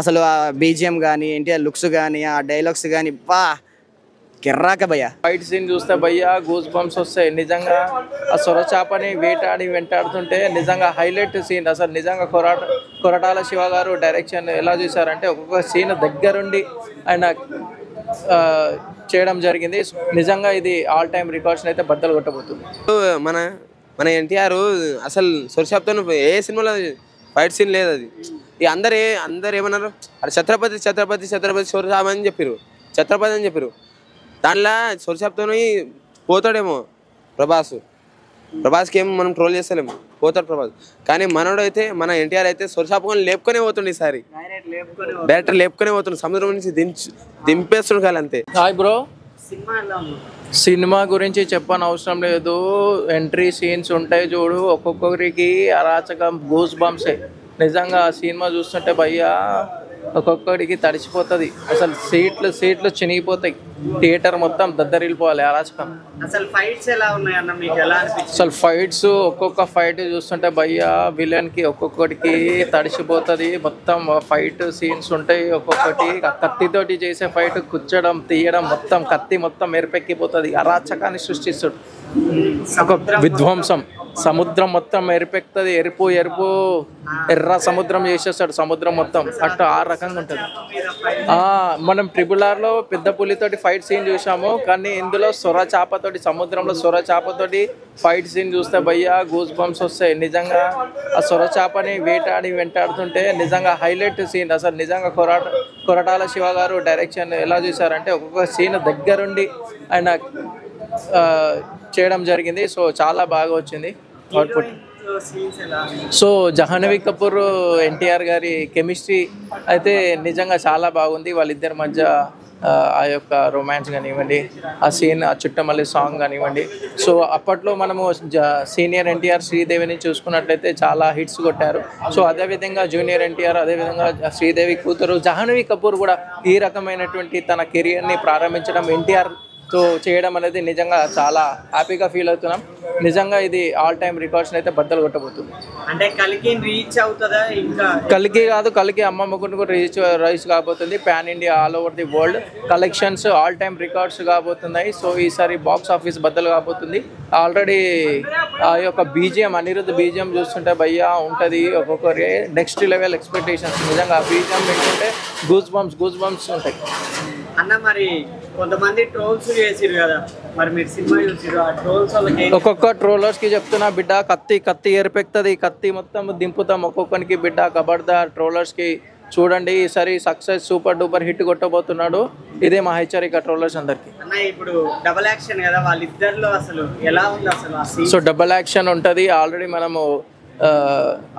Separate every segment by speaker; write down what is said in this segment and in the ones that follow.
Speaker 1: అసలు ఆ బీజిఎం కానీ ఎన్టీఆర్ లుక్స్ కానీ ఆ డైలాగ్స్ కానీ బా కిర్రాక భయ్యా.
Speaker 2: ఫైట్ సీన్ చూస్తే భయ్యా గూస్ బంప్స్ వస్తాయి నిజంగా. ఆ సొరచాపని వేటాడి వెంటాడుతుంటే నిజంగా హైలైట్ సీన్. అసలు నిజంగా కొరటాల శివ గారు డైరెక్షన్ ఎలా చూసారంటే ఒక్కొక్క సీన్ దగ్గరుండి ఆయన చేయడం జరిగింది. నిజంగా ఇది ఆల్ టైమ్ రికార్డ్స్ అయితే బద్దలు కొట్టబోతుంది.
Speaker 3: మన మన ఎన్టీఆర్ అసలు సొరచాపతో ఏ సినిమాలో ఫైట్ సీన్ లేదు. అది ఇక అందరు ఏమన్నారు, అది ఛత్రపతి ఛత్రపతి ఛత్రపతి సొరచాప అని చెప్పారు, ఛత్రపతి అని చెప్పారు. దాంట్లో సొరచాపతో పోతాడేమో ప్రభాస్కి ఏమో మనం ట్రోల్ చేస్తలేము, పోతాడు ప్రభాస్. కానీ మనోడు అయితే మన ఎన్టీఆర్ అయితే సొరచాపకొని లేపుకొనే పోతుండే. ఈసారి డైరెక్టర్ లేపుకొనే పోతుండే, సముద్రం నుంచి దింపేస్తుండే కాదు అంతే.
Speaker 2: హాయ్ బ్రో, సినిమా గురించి చెప్పని అవసరం లేదు. ఎంట్రీ సీన్స్ ఉంటాయి చూడు, ఒక్కొక్కరికి అరాచకం గూస్ బంప్సే. నిజంగా ఆ సినిమా చూస్తుంటే భయ్యా ఒక్కొక్కడికి తడిచిపోతుంది. అసలు సీట్లు చినిగిపోతాయి, థియేటర్ మొత్తం దద్దరిల్లిపోవాలి అరాచకం.
Speaker 1: అసలు ఫైట్స్ ఎలా ఉన్నాయన్న మీకు ఎలా అనిపించింది?
Speaker 2: అసలు ఫైట్స్ ఒక్కొక్క ఫైట్ చూస్తుంటే భయ్యా విలన్కి ఒక్కొక్కడికి తడిసిపోతుంది. మొత్తం ఫైట్ సీన్స్ ఉంటాయి. ఒక్కొక్కటి కత్తితోటి చేసే ఫైట్ కూర్చడం తీయడం మొత్తం కత్తి మొత్తం ఎరిపెక్కిపోతుంది, అరాచకాన్ని సృష్టిస్తాడు. ఒక విధ్వంసం, సముద్రం మొత్తం ఎరిపెక్కుతుంది. ఎరుపు ఎర్ర సముద్రం చేసేస్తాడు సముద్రం మొత్తం. అట్లా ఆ రకంగా ఉంటుంది. మనం RRRలో పెద్ద పులితోటి ఫైట్ సీన్ చూసాము, కానీ ఇందులో సొరచాపతోటి సముద్రంలో సొరచాపతోటి ఫైట్ సీన్ చూస్తే భయ్యా గూస్ బంప్స్ వస్తాయి నిజంగా. ఆ సొరచాపని వేటాడి వెంటాడుతుంటే నిజంగా హైలైట్ సీన్. అసలు నిజంగా కొరటాల శివ గారు డైరెక్షన్ ఎలా చూసారంటే ఒక్కొక్క సీన్ దగ్గరుండి ఆయన చేయడం జరిగింది. సో చాలా బాగా వచ్చింది అవుట్పుట్. సో జాహ్నవి కపూర్ ఎన్టీఆర్ గారి కెమిస్ట్రీ అయితే నిజంగా చాలా బాగుంది. వాళ్ళిద్దరి మధ్య ఆ యొక్క రొమాన్స్ కానివ్వండి, ఆ సీన్, ఆ చుట్టమల్లి సాంగ్ కానివ్వండి. సో అప్పట్లో మనము సీనియర్ ఎన్టీఆర్ శ్రీదేవిని చూసుకున్నట్లయితే చాలా హిట్స్ కొట్టారు. సో అదేవిధంగా జూనియర్ ఎన్టీఆర్, అదేవిధంగా శ్రీదేవి కూతురు జాహ్నవి కపూర్ కూడా ఈ రకమైనటువంటి తన కెరియర్ని ప్రారంభించడం ఎన్టీఆర్తో చేయడం అనేది నిజంగా చాలా హ్యాపీగా ఫీల్ అవుతున్నాం. నిజంగా ఇది ఆల్ టైమ్ రికార్డ్స్ అయితే బద్దలు కొట్టబోతుంది.
Speaker 1: అంటే కలికి రీచ్ అవుతుందా? ఇంకా
Speaker 2: కలికి కాదు, కలికి అమ్మమ్మకుని కూడా రీచ్ కాబోతుంది. Pan India, all over the world collections all time records కాబోతున్నాయి. సో ఈసారి బాక్స్ ఆఫీస్ బద్దలు కాబోతుంది. ఆల్రెడీ ఆ యొక్క బీజిఎం, అనిరుద్ధ్ బీజిఎం చూస్తుంటే భయ్యా ఉంటుంది. ఒక్కొక్కరి నెక్స్ట్ లెవెల్ ఎక్స్పెక్టేషన్స్. నిజంగా ఆ బీజిఎం వింటుంటే గూస్ బంప్స్ ఉంటాయి
Speaker 1: అన్న. మరి కొంతమంది ట్రోల్స్ చేసిరు కదా, మరి మీరు సినిమా చూసిరు, ఆ ట్రోల్స్ వాళ్ళకి
Speaker 2: ఒక్కొక్క ట్రోలర్స్కి చెప్తున్నా బిడ్డ, కత్తి ఎరిపెక్తుంది, కత్తి మొత్తం దింపుతాం ఒక్కొక్కరికి బిడ్డ. ఖబర్దార్ ట్రోలర్స్కి చూడండి, ఈసారి సక్సెస్ సూపర్ డూపర్ హిట్ కొట్టబోతున్నాడు. ఇదే మా హెచ్చరిక ట్రోలర్స్ అందరికి.
Speaker 1: అన్న ఇప్పుడు డబుల్ యాక్షన్ కదా వాళ్ళిద్దరిలో, అసలు ఎలా ఉంది అసలు?
Speaker 2: సో డబుల్ యాక్షన్ ఉంటుంది. ఆల్రెడీ మనము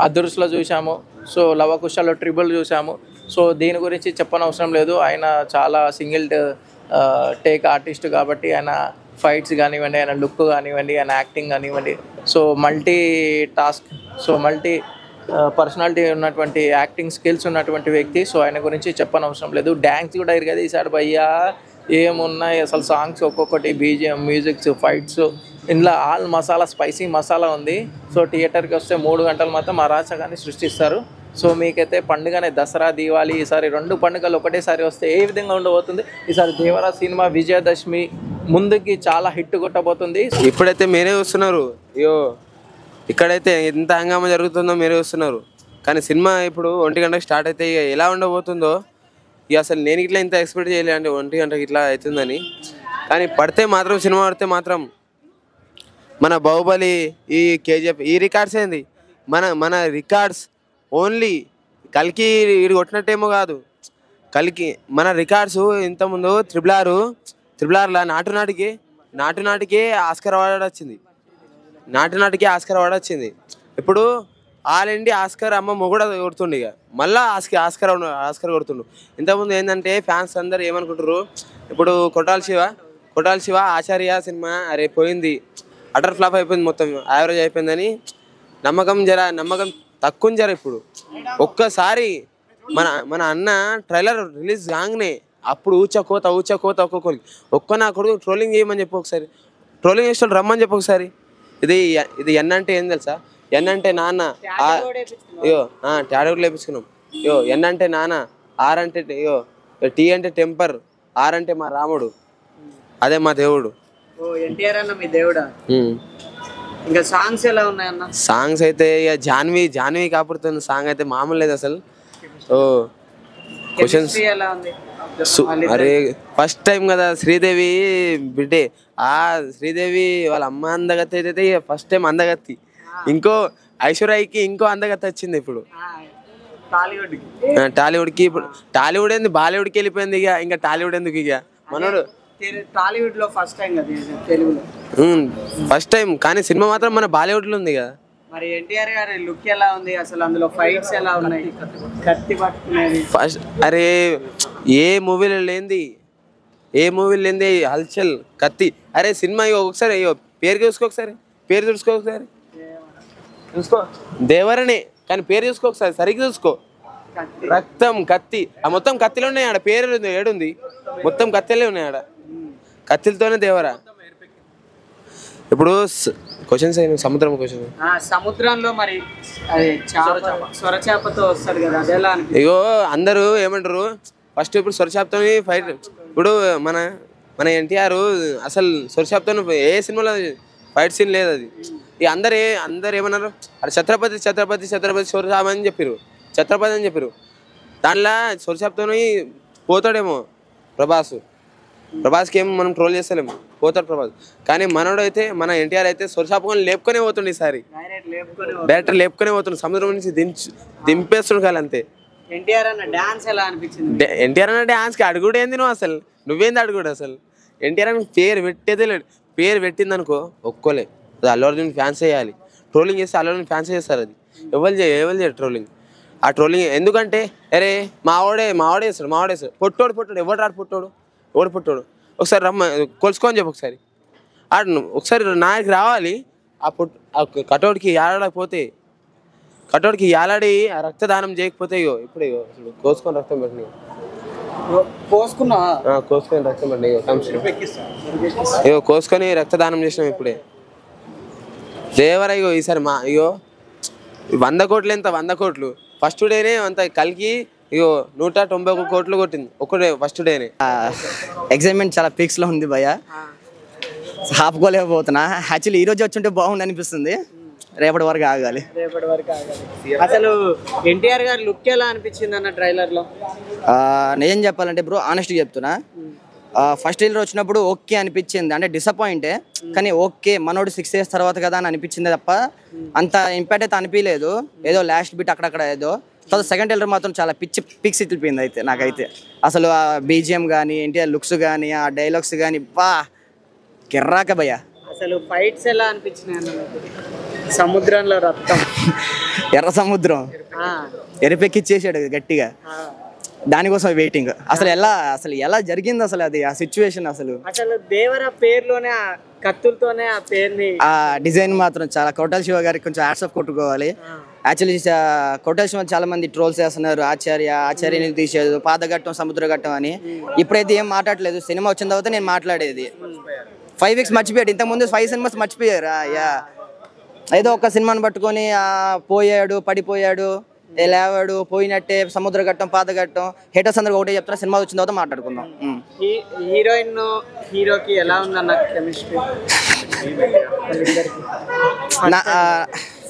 Speaker 2: అదుర్స్లో చూసాము, సో లవకుశలో ట్రిబుల్ చూసాము. సో దీని గురించి చెప్పనవసరం లేదు. ఆయన చాలా సింగిల్ టేక్ ఆర్టిస్ట్ కాబట్టి ఆయన ఫైట్స్ కానివ్వండి, ఆయన లుక్ కానివ్వండి, ఆయన యాక్టింగ్ కానివ్వండి, so multi task, so multi personality ఉన్నటువంటి యాక్టింగ్ స్కిల్స్ ఉన్నటువంటి వ్యక్తి. సో ఆయన గురించి చెప్పనవసరం లేదు. డ్యాన్స్ కూడా ఇరగది ఈసారి భయ్యా, ఏమున్నాయి అసలు సాంగ్స్ ఒక్కొక్కటి, బీజిఎం, మ్యూజిక్స్, ఫైట్స్, ఇందులో ఆల్ మసాలా, స్పైసీ మసాలా ఉంది. సో థియేటర్కి వస్తే 3 గంటలు మాత్రం అరాచకాన్ని సృష్టిస్తారు. సో మీకైతే పండుగనే దసరా, దీవాలి, ఈసారి 2 పండుగలు ఒకటేసారి వస్తే ఏ విధంగా ఉండబోతుంది? ఈసారి దేవరా సినిమా విజయదశమి ముందుకి చాలా హిట్ కొట్టబోతుంది.
Speaker 3: ఇప్పుడైతే మీరే చూస్తున్నారు, అయ్యో ఇక్కడైతే ఎంత హంగామా జరుగుతుందో మీరే చూస్తున్నారు. కానీ సినిమా ఇప్పుడు 1 గంటకు స్టార్ట్ అయితే ఎలా ఉండబోతుందో ఇక అసలు నేను ఇట్లా ఇంత ఎక్స్పెక్ట్ చేయలేండి 1 గంటకి ఇట్లా అవుతుందని. కానీ సినిమా పడితే మాత్రం మన బాహుబలి, ఈ KGF, ఈ రికార్డ్స్ ఏంది, మన రికార్డ్స్ ఓన్లీ కలికి ఇది కొట్టినట్టేమో కాదు. కలికి మన రికార్డ్స్ ఇంతకుముందు త్రిబుల్ నాటునాటికి ఆస్కార్ అవార్డు వచ్చింది. నాటునాటికి ఆస్కార్ అవార్డు వచ్చింది. ఇప్పుడు ఆల్ ఇండియా ఆస్కార్ అమ్మ మొగుడ కొడుతుండు. ఇక మళ్ళీ ఆస్కార్ కొడుతుండు. ఇంతకుముందు ఏంటంటే ఫ్యాన్స్ అందరు ఏమనుకుంటారు, ఇప్పుడు కొట్టాల శివ ఆచార్య సినిమా అరే పోయింది, అటర్ ఫ్లాప్ అయిపోయింది, మొత్తం యావరేజ్ అయిపోయిందని నమ్మకం తక్కువ జర. ఇప్పుడు ఒక్కసారి మన అన్న ట్రైలర్ రిలీజ్ కాగానే అప్పుడు ఊచకోత నా కొడుకు ట్రోలింగ్ చేయమని చెప్పు ఒకసారి, ట్రోలింగ్ చేసిన రమ్మని చెప్పు ఒకసారి. ఇది ఎన్ అంటే ఏం తెలుసా? ఎన్ అంటే నాన్న, అయ్యో టాడోడు లేపించుకున్నాం. ఎన్ అంటే నాన్న, ఆర్ అంటే అయ్యో టీ అంటే టెంపర్, ఆర్ అంటే మా రాముడు, అదే మా దేవుడు.
Speaker 1: ఓ ఎన్టీఆర్ అన్న మీ దేవుడా? ఇంకా సాంగ్స్ ఎలా ఉన్నాయన్న?
Speaker 3: సాంగ్స్ అయితే ఇక జాన్వి కాపుడుతున్న సాంగ్ అయితే మామూలు లేదు అసలు. ఓ క్వశ్చన్స్
Speaker 1: ఎలా ఉంది?
Speaker 3: అరే ఫస్ట్ టైం కదా శ్రీదేవి బిడ్డే, ఆ శ్రీదేవి వాళ్ళ అమ్మ అందగత్తి అయితే ఫస్ట్ టైం అందగత్తి. ఇంకో ఐశ్వర్యకి ఇంకో అందగత్తి వచ్చింది ఇప్పుడు టాలీవుడ్కి. ఇప్పుడు టాలీవుడ్ ఏంది బాలీవుడ్కి వెళ్ళిపోయింది ఇక, ఇంకా టాలీవుడ్ ఎందుకు ఇక మనోడు.
Speaker 1: టాలీవుడ్ లో ఫస్ట్ టైం కదా తెలుగులో,
Speaker 3: ఫస్ట్ టైం, కానీ సినిమా మాత్రం మన బాలీవుడ్ లో ఉంది కదా.
Speaker 1: మరి ఎన్టీఆర్ గారి లుక్ ఎలా ఉంది అసలు? అందులో ఫైట్స్ ఎలా ఉన్నాయి? కత్తి పట్టుకునేది
Speaker 3: ఫస్ట్ అరే ఏ మూవీలో లేనిది హల్చల్ కత్తి. అరే సినిమా ఒకసారి అయ్యో పేరు చూసుకో ఒకసారి చూసుకో దేవరనే, కానీ పేరు చూసుకో ఒకసారి సరిగ్గా చూసుకో. రక్తం కత్తి, ఆ మొత్తం కత్తిలో ఉన్నాయి ఆడ, పేరు ఏడుంది మొత్తం కత్తిలే ఉన్నాయి ఆడ, కత్తిలతోనే దేవరా. ఇప్పుడు క్వశ్చన్స్
Speaker 1: సముద్రంలో మరి సొరచాపతో వస్తాడు కదా, అది ఎలా?
Speaker 3: ఇగో అందరూ ఏమంటారు ఫస్ట్, ఇప్పుడు సొరచాపతో ఫైట్. ఇప్పుడు మన ఎన్టీఆర్ అసలు సొరచాపతో ఏ సినిమాలో ఫైట్ సీన్ లేదు అది. ఇక అందరు ఏమన్నారు, అది ఛత్రపతి సొరచాప అని చెప్పారు, ఛత్రపతి అని చెప్పారు. దాంట్లో సొరచాపతో పోతాడేమో ప్రభాస్కి ఏమో మనం ట్రోల్ చేస్తలేము, పోతాడు ప్రభాస్. కానీ మనోడు అయితే మన ఎన్టీఆర్ అయితే సొరచాపకొని లేపుకొనే పోతుండే, ఈసారి డైరెక్టర్ లేపుకొనే పోతుండే, సముద్రం నుంచి దింపేస్తుండు కాదు అంతే.
Speaker 1: ఎన్టీఆర్ అన్న డాన్స్ ఎలా అనిపించింది?
Speaker 3: ఎన్టీఆర్ అన్న డాన్స్కి అడుగుడు ఏంది నువ్వు అసలు, నువ్వేంది అడుగుడు అసలు? ఎన్టీఆర్ అని పేరు పెట్టేదే లేడు, పేరు పెట్టిందనుకో ఒక్కోలే, అది అల్లు అర్జున్ ఫ్యాన్స్ చేయాలి, ట్రోలింగ్ చేస్తే అల్లు అర్జున్ ఫ్యాన్స్ చేస్తారు. అది ఎవరు చేయరు ట్రోలింగ్. ఆ ట్రోలింగ్ ఎందుకంటే అరే మావాడే చేస్తాడు, పొట్టోడు ఎవడు రాడు, పొట్టోడు ఒకసారి కొలుసుకొని చెప్పు ఒకసారి, ఒకసారి నాయకు రావాలి. ఆ కటౌట్కి ఏలాడకపోతే, కటౌట్కి ఏలాడి ఆ రక్తదానం చేయకపోతే ఇప్పుడు కోసుకొని రక్తం పెట్టిన, కోసుకొని రక్తం పెట్టిన, కోసుకొని రక్తదానం చేసినాం ఇప్పుడే. దేవరా ఈసారి 100 కోట్లు ఎంత, 100 కోట్లు ఫస్ట్ డేనే అంత కలిగి 191 కోట్లు కొట్టింది ఒకటే ఫస్ట్ డేనే.
Speaker 4: ఎగ్జైట్మెంట్ చాలా పీక్స్ లో ఉంది భయ్య, ఆపుకోలేకపోతున్నా. యాక్చువల్లీ ఈ రోజు వచ్చుంటే బాగుంది అనిపిస్తుంది, రేపటి వరకు ఆగాలి.
Speaker 1: అసలు ఎన్టీఆర్ గారి లుక్ ఎలా అనిపించింది అన్న ట్రైలర్ లో?
Speaker 4: నేనేం చెప్పాలంటే బ్రో, ఆనెస్ట్గా చెప్తున్నా, ఫస్ట్ ట్రైలర్ వచ్చినప్పుడు ఓకే అనిపించింది, అంటే డిసప్పాయింటే, కానీ ఓకే మనోడు 6 years తర్వాత కదా అని అనిపించింది తప్ప అంత ఇంపాక్ట్ అయితే అనిపించలేదు. ఏదో లాస్ట్ బిట్ అక్కడక్కడ ఏదో. తర్వాత సెకండ్ ట్రైలర్ మాత్రం చాలా పిక్స్ ఇట్లిపోయింది అయితే నాకైతే. అసలు ఆ బీజిఎం కానీ, ఎన్టీఆర్ లుక్స్ కానీ, ఆ డైలాగ్స్ కానీ బా కిర్రాక భయ్య.
Speaker 1: అసలు ఫైట్స్ ఎలా అనిపించినాయి అన్న? సముద్రంలో రక్తం,
Speaker 4: ఎర్ర సముద్రం ఎరిపెక్కిచ్చేసాడు గట్టిగా, దానికోసం వెయిటింగ్. అసలు ఎలా జరిగింది అసలు అది, ఆ సిచ్యువేషన్ అసలు
Speaker 1: దేవరా పేరులోనే కత్తులతోనే ఆ పేరుని,
Speaker 4: ఆ డిజైన్ మాత్రం చాలా. కోటల్ శివ గారికి కొంచెం హ్యాట్స్ ఆఫ్ కొట్టుకోవాలి. యాక్చువల్లీ కోటల్ శివ చాలా మంది ట్రోల్స్ చేస్తున్నారు, ఆచార్యని తీసేది, పాదఘట్టం సముద్రఘట్టం అని. ఇప్పుడైతే ఏం మాట్లాడలేదు, సినిమా వచ్చిన తర్వాత నేను మాట్లాడేది. 5 weeks మర్చిపోయాడు, ఇంతకుముందు 5 cinemas మర్చిపోయారు. ఏదో ఒక సినిమాని పట్టుకొని పోయాడు, పడిపోయాడు, లేవాడు, పోయినట్టే, సముద్రఘట్టం పాదఘట్టం. హేటర్స్ అందరూ ఒకటే చెప్తున్నా, సినిమా వచ్చిన తర్వాత మాట్లాడుకుందాం.
Speaker 1: హీరోయిన్ హీరోకి ఎలా ఉందన్న కెమిస్ట్రీ?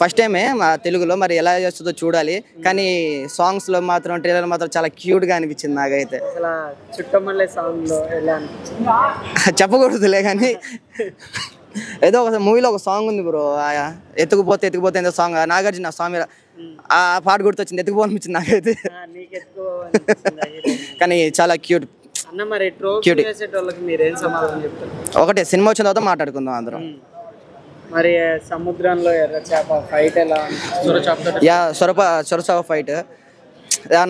Speaker 4: ఫస్ట్ టైమే మా తెలుగులో, మరి ఎలా చేస్తుందో చూడాలి. కానీ సాంగ్స్లో మాత్రం, ట్రైలర్ మాత్రం చాలా క్యూట్గా అనిపించింది నాకైతే.
Speaker 1: చుట్టమల్లె సాంగ్లో ఎలా అనిపించింది
Speaker 4: చెప్పకూడదులే, కానీ ఏదో ఒక మూవీలో ఒక సాంగ్ ఉంది బ్రో, ఎత్తుకుపోతే ఏదో సాంగ్, నాగార్జున స్వామి, ఆ పాట గుర్తొచ్చింది, ఎత్తుకుపో అనిపించింది నాకైతే. కానీ చాలా క్యూట్. ఒకటే సినిమా వచ్చిన తర్వాత మాట్లాడుకుందాం అందరం.
Speaker 1: మరి సముద్రంలో ఎర్ర చేప ఫైట్ ఎలా?
Speaker 4: సొరచాప ఫైట్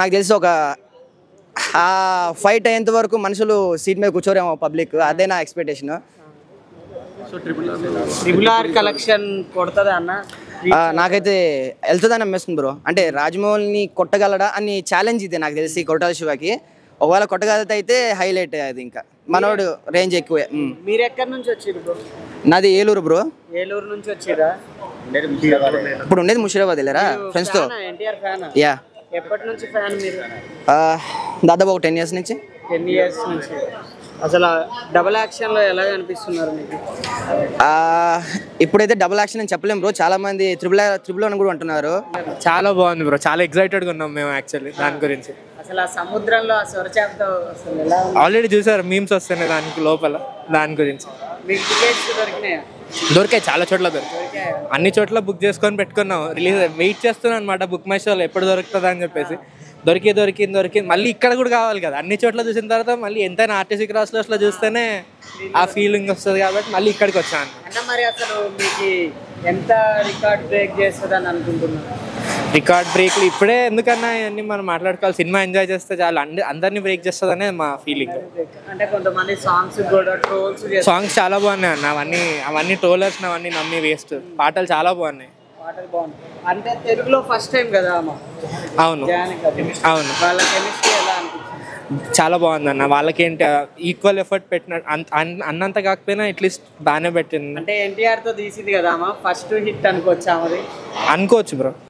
Speaker 4: నాకు తెలిసి ఒక ఆ ఫైట్ అయ్యేంత వరకు మనుషులు సీట్ మీద కూర్చోరేమో పబ్లిక్, అదే నా ఎక్స్పెక్టేషన్.
Speaker 1: కలెక్షన్ కొడుతుందా అన్న?
Speaker 4: నాకైతే వెళ్తుందని అమ్మేస్తుంది బ్రో. అంటే రాజమౌళిని కొట్టగలడా అని ఛాలెంజ్ ఇది నాకు తెలిసి కొట్టాల శివకి. ఒకవేళ కొట్టగలిగితే అయితే హైలైట్ అది, ఇంకా మనోడు రేంజ్ ఎక్కువే.
Speaker 1: మీరు ఎక్కడి నుంచి వచ్చారు బ్రో?
Speaker 4: నాది ఏలూరు బ్రో.
Speaker 1: ఏలూరు నుంచి వచ్చిరా?
Speaker 4: ఇప్పుడు ఉండేది ముషిరాబాద్ వెళ్ళారా ఫ్రెండ్స్ తో?
Speaker 1: ఎన్టీఆర్ ఫ్యాన్?
Speaker 4: యా.
Speaker 1: ఎప్పటి నుంచి ఫ్యాన్ మీరు?
Speaker 4: దాదాపు ఒక 10 years నుంచి.
Speaker 1: 10 years నుంచి. అసలు డబుల్ యాక్షన్లో ఎలా అనిపిస్తున్నారు మీకు?
Speaker 4: ఇప్పుడైతే డబుల్ యాక్షన్ అని చెప్పలేం బ్రో, చాలా మంది త్రిబుల్ అని కూడా అంటున్నారు.
Speaker 5: చాలా బాగుంది బ్రో, చాలా ఎక్సైటెడ్గా ఉన్నాం మేము యాక్చువల్లీ దాని గురించి.
Speaker 1: అసలు ఆ సముద్రంలో ఆ సొరచేపతో అసలు ఎలా
Speaker 5: ఆల్రెడీ చూసారు మీమ్స్ వస్తున్నాయి దానికి లోపల, దాని గురించి.
Speaker 1: మీకు టికెట్స్ దొరికినాయా?
Speaker 5: దొరికాయి, చాలా చోట్ల దొరికాయి. అన్ని చోట్ల బుక్ చేసుకొని పెట్టుకున్నాం, రిలీజ్ వెయిట్ చేస్తున్నాం అనమాట బుక్ మై షోలో ఎప్పుడు దొరుకుతుందా అని చెప్పేసి. దొరికింది మళ్ళీ ఇక్కడ కూడా కావాలి కదా, అన్ని చోట్ల చూసిన తర్వాత మళ్ళీ ఎంతైనా ఆర్టీసీ క్రాస్లో చూస్తేనే ఆ ఫీలింగ్ వస్తుంది కాబట్టి మళ్ళీ ఇక్కడికి వచ్చాను.
Speaker 1: అంటే మరి అసలు మీకు ఎంత రికార్డ్ బ్రేక్ చేస్తుంది అని అనుకుంటున్నారు?
Speaker 5: రికార్డ్ బ్రేక్లు ఇప్పుడే ఎందుకన్నా ఇవన్నీ మనం మాట్లాడుకోవాలి, సినిమా ఎంజాయ్ చేస్తే చాలు, అందరినీ బ్రేక్ చేస్తుంది అనేది మా ఫీలింగ్.
Speaker 1: అంటే కొంతమంది సాంగ్స్ కూడా ట్రోల్స్
Speaker 5: సాంగ్స్ చాలా బాగున్నాయి అన్న, అవన్నీ ట్రోలర్స్ అవన్నీ నమ్మి వేస్ట్. పాటలు చాలా బాగున్నాయి.
Speaker 1: పాటలు బాగున్నాయి. అంటే తెలుగులో ఫస్ట్ టైం కదా అమ్మ?
Speaker 5: అవును అవును,
Speaker 1: వాళ్ళ కెమిస్ట్రీ ఎలా అనిపించింది?
Speaker 5: చాలా బాగుందన్న. వాళ్ళకేంటి ఈక్వల్ ఎఫర్ట్ పెట్టిన అన్నంత కాకపోయినా అట్లీస్ట్ బాగానే పెట్టింది.
Speaker 1: అంటే ఎన్టీఆర్తో తీసింది కదా అమ్మ, ఫస్ట్ హిట్ అనుకోవచ్చా మరి?
Speaker 5: అనుకోవచ్చు బ్రో.